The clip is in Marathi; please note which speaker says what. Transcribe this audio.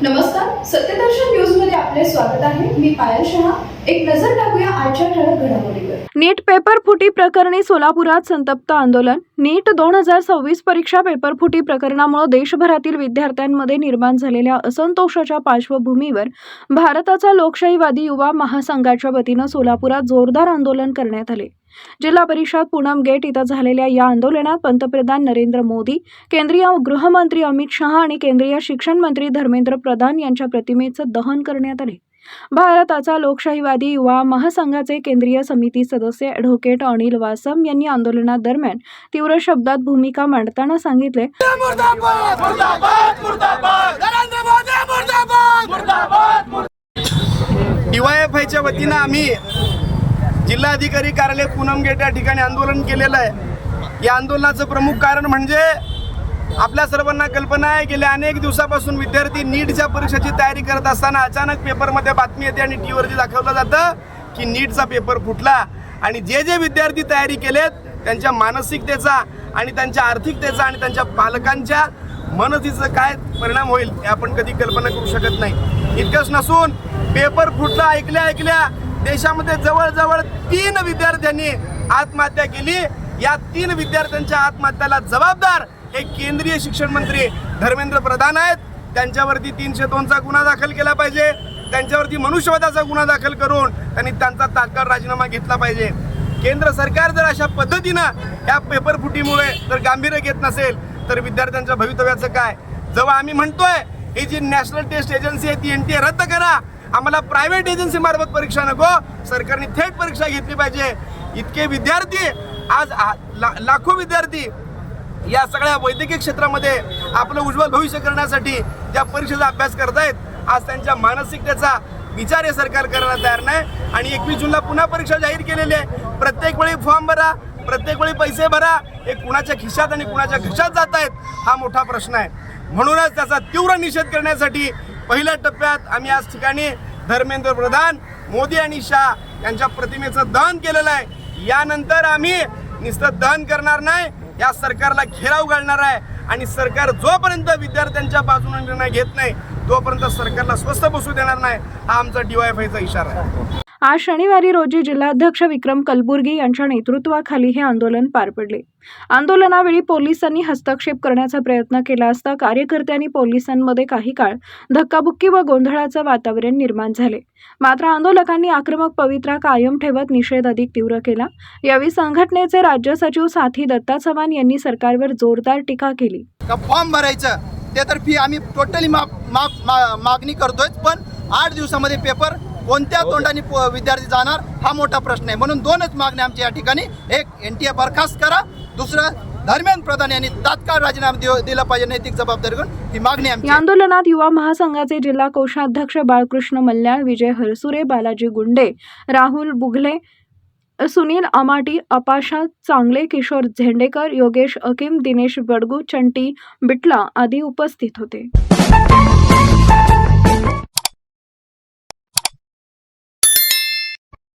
Speaker 1: नमस्कार, सत्यदर्शन न्यूज मध्ये आपले स्वागत आहे. मी पायल शहा. एक नजर टाकूया आजच्या ठळक घडामोडीवर.
Speaker 2: नीट पेपर फुटी प्रकरणी सोलापुरात संतप्त आंदोलन. नीट 2026 परीक्षा पेपर फुटी प्रकरणामुळे देशभरातील विद्यार्थ्यांमध्ये निर्माण झालेल्या असंतोषाच्या पार्श्वभूमीवर भारताचा लोकशाहीवादी युवा महासंघाच्या वतीनं सोलापुरात जोरदार आंदोलन करण्यात आले. जिल्हा परिषद पूनम गेट इथं झालेल्या या आंदोलनात पंतप्रधान नरेंद्र मोदी, केंद्रीय गृहमंत्री अमित शहा आणि केंद्रीय शिक्षण मंत्री धर्मेंद्र प्रधान यांच्या प्रतिमेचं दहन करण्यात आले. भारताचा लोकशाहीवादी युवा महासंघाचे केंद्रीय समिती सदस्य ॲडव्होकेट अनिल वासम यांनी आंदोलनादरम्यान तीव्र शब्दात भूमिका मांडताना सांगितले,
Speaker 3: DYFIच्या वतीनं आम्ही जिल्हाधिकारी कार्यालय पूनम गेट या ठिकाणी आंदोलन केलेलं आहे. या आंदोलनाचं प्रमुख कारण म्हणजे आपल्या सर्वांना कल्पना आहे, गेल्या अनेक दिवसापासून विद्यार्थी नीटच्या परीक्षेची तयारी करत असताना अचानक पेपरमध्ये बातमी येते आणि टीव्हीवरती दाखवलं जातं की नीटचा पेपर फुटला. आणि जे विद्यार्थी तयारी केलेत त्यांच्या मानसिकतेचा आणि त्यांच्या आर्थिकतेचा आणि त्यांच्या पालकांच्या मनस्थितीचा काय परिणाम होईल हे आपण कधी कल्पना करू शकत नाही. इतकंच नसून पेपर फुटला ऐकल्या देशामध्ये जवळजवळ 3 विद्यार्थ्यांनी आत्महत्या केली. या 3 विद्यार्थ्यांच्या आत्महत्याला जबाबदार हे केंद्रीय शिक्षण मंत्री धर्मेंद्र प्रधान आहेत. त्यांच्यावरती 302चा गुन्हा दाखल केला पाहिजे. त्यांच्यावरती मनुष्यवधाचा गुन्हा दाखल करून त्यांनी त्यांचा तात्काळ राजीनामा घेतला पाहिजे. केंद्र सरकार जर अशा पद्धतीनं या पेपर फुटीमुळे जर गांभीर्य घेत नसेल तर विद्यार्थ्यांच्या भवितव्याचं काय? जेव्हा आम्ही म्हणतोय ही जी नॅशनल टेस्ट एजन्सी आहे ती NTA रद्द करा, आम्हाला प्रायव्हेट एजन्सी मार्फत परीक्षा नको, सरकारने थेट परीक्षा घेतली पाहिजे. इतके विद्यार्थी आज लाखो विद्यार्थी या सगळ्या वैद्यकीय क्षेत्रामध्ये आपलं उज्ज्वल भविष्य करण्यासाठी ज्या परीक्षेचा अभ्यास करतायत, आज त्यांच्या मानसिकतेचा विचार हे सरकार करायला तयार नाही. आणि 21 जूनला पुन्हा परीक्षा जाहीर केलेली आहे. प्रत्येक वेळी फॉर्म भरा, प्रत्येक वेळी पैसे भरा, हे कुणाच्या खिशात आणि कुणाच्या घशात जात आहेत हा मोठा प्रश्न आहे. म्हणूनच त्याचा तीव्र निषेध करण्यासाठी पहिल्या टप्प्यात आम्ही आज ठिकाणी धर्मेंद्र प्रधान, मोदी आणि शाह यांच्या प्रतिमेचं दहन केलेलं आहे. यानंतर आम्ही नुसतं दहन करणार नाही, या सरकारला घेराव घालणार आहे. आणि सरकार जोपर्यंत विद्यार्थ्यांच्या बाजूने निर्णय घेत नाही तोपर्यंत सरकारला स्वस्थ बसू देणार नाही, हा आमचा DYFIचा इशारा आहे.
Speaker 2: आज शनिवारी रोजी जिल्हाध्यक्ष विक्रम कलबुर्गी यांच्या नेतृत्वाखाली हे आंदोलन पार पडले. आंदोलनावेळी पोलिसांनी हस्तक्षेप करण्याचा प्रयत्न केला असता कार्यकर्त्यांनी पोलिसांमध्ये काही काळ धक्काबुक्की व गोंधळाचं वातावरण निर्माण झाले. मात्र आंदोलकांनी आक्रमक पवित्रा कायम ठेवत निषेध अधिक तीव्र केला. यावेळी संघटनेचे राज्य सचिव साथी दत्ता चव्हाण यांनी सरकारवर जोरदार टीका केली.
Speaker 4: फॉर्म भरायचं ते तर फी आम्ही टोटली मागणी करतोय, पण 8 दिवसामध्ये पेपर कोणत्या तोंडाने विद्यार्थी जाणार हा मोठा प्रश्न आहे. म्हणून 2च मागण्या आमच्या या ठिकाणी. एक, NTA बरखास्त करा. दुसरं, धर्मेंद्र प्रधान यांनी तात्काळ राजीनामा दिला पाहिजे नैतिक जबाबदारी घेऊन. ही मागणी आमची.
Speaker 2: या आंदोलनात युवा महासंघाचे जिल्हा कोषाध्यक्ष बाळकृष्ण मल्ल्याळ, विजय हरसुरे, बालाजी गुंडे, राहुल बुघले, सुनील अमाटी, अपाशा चांगले, किशोर झेंडेकर, योगेश अकीम, दिनेश बडगू, चंटी बिटला आदी उपस्थित होते.